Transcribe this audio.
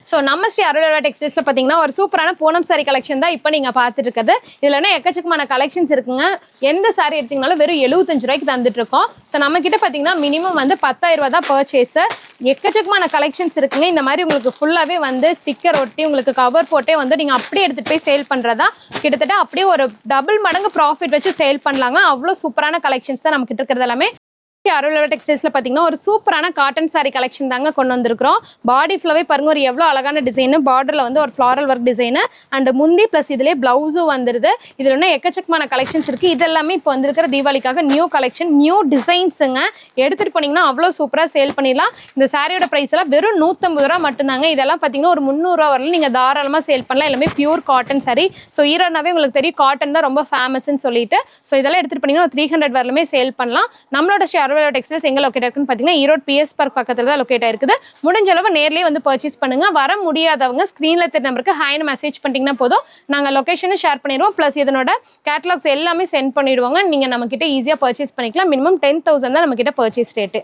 So நம்ம ஸ்ரீ அருளா டெக்ஸ்டைல்ஸ்ல பார்த்தீங்கன்னா ஒரு சூப்பரான பூனம் சாரி கலெக்ஷன் தான் இப்போ நீங்கள் பார்த்துட்டு இருக்குது. இதில் எக்கச்சக்கமான கலெக்ஷன்ஸ் இருக்குங்க. எந்த சாரி எடுத்தீங்கனாலும் வெறும் 75 ரூபாய்க்கு தந்துட்டு இருக்கோம். ஸோ நம்ம கிட்ட பார்த்தீங்கன்னா மினிமம் 10,000 ரூபா தான் பர்ச்சேஸ். எக்கச்சக்கமான கலெக்ஷன்ஸ் இருக்குங்க. இந்த மாதிரி உங்களுக்கு ஃபுல்லாகவே ஸ்டிக்கர் ஒட்டி உங்களுக்கு கவர் போட்டே நீங்கள் அப்படியே எடுத்துகிட்டு போய் சேல் பண்ணுறதா கிட்டத்தட்ட அப்படியே ஒரு டபுள் மடங்கு ப்ராஃபிட் வச்சு சேல் பண்ணலாங்க. அவ்வளோ சூப்பரான கலெக்ஷன்ஸ் தான் நமக்கு இருக்கிறது எல்லாமே. அருளா டெக்ஸ்டைல்ஸ்ல பாத்தீங்கன்னா ஒரு சூப்பரான காட்டன் சாரி கலெக்ஷன் தாங்க கொண்டு வந்திருக்கிறோம். பாடி ஃபுல்லாவே பாருங்க ஒரு எவ்வளவு அழகான டிசைன், பார்டர்ல ஒரு ஃபிளாரல் ஒர்க் டிசைன் அண்ட் முந்தி பிளஸ் இதுலயே பிளவுஸும் வந்துருது. இதுல எக்கச்சக்கமான கலெக்ஷன்ஸ் இருக்கு. இதெல்லாமே இப்போ வந்திருக்கிற தீபாவளிக்காக நியூ கலெக்ஷன், நியூ டிசைன்ஸுங்க. எடுத்துட்டு போனீங்கன்னா அவ்வளோ சூப்பரா சேல் பண்ணிடலாம். இந்த சாரியோட பிரைஸ் எல்லாம் வெறும் 150 ரூபா மட்டும்தாங்க. இதெல்லாம் பாத்தீங்கன்னா ஒரு 300 ரூபா வரல நீங்க தாராளமா சேல் பண்ணலாம். எல்லாமே பியூர் காட்டன் சாரி. ஸோ ஈரோடுனாவே உங்களுக்கு தெரியும் காட்டன் தான் ரொம்ப ஃபேமஸ்ன்னு சொல்லிட்டு. ஸோ இதெல்லாம் எடுத்துட்டு போனீங்கன்னா ஒரு 300 வரலுமே சேல் பண்ணலாம். நம்மளோட அருளா டெக்ஸ்டைல்ஸ் எங்க லொகேட் இருக்குன்னு பாத்தீங்கன்னா ஈரோடு பிஎஸ் பார்க் பக்கத்துல தான் லொகேட் ஆயிருக்குது. முடிஞ்ச அளவு நேர்லயே பர்ச்சேஸ் பண்ணுங்க. வர முடியாதவங்க ஸ்கிரீன்ல தெரிய நம்பருக்கு ஹாய்னு மெசேஜ் பண்ணிட்டீங்கன்னா போதும். நாங்க லொகேஷனும் ஷேர் பண்ணிடுவோம். பிளஸ் இதனோட கேட்டலாக்ஸ் எல்லாமே சென்ட் பண்ணிடுவாங்க. நீங்க நம்ம கிட்ட ஈஸியா பர்ச்சேஸ் பண்ணிக்கலாம். மினிமம் 10,000 தான் நம்ம கிட்ட பர்ச்சேஸ் ரேட்டு.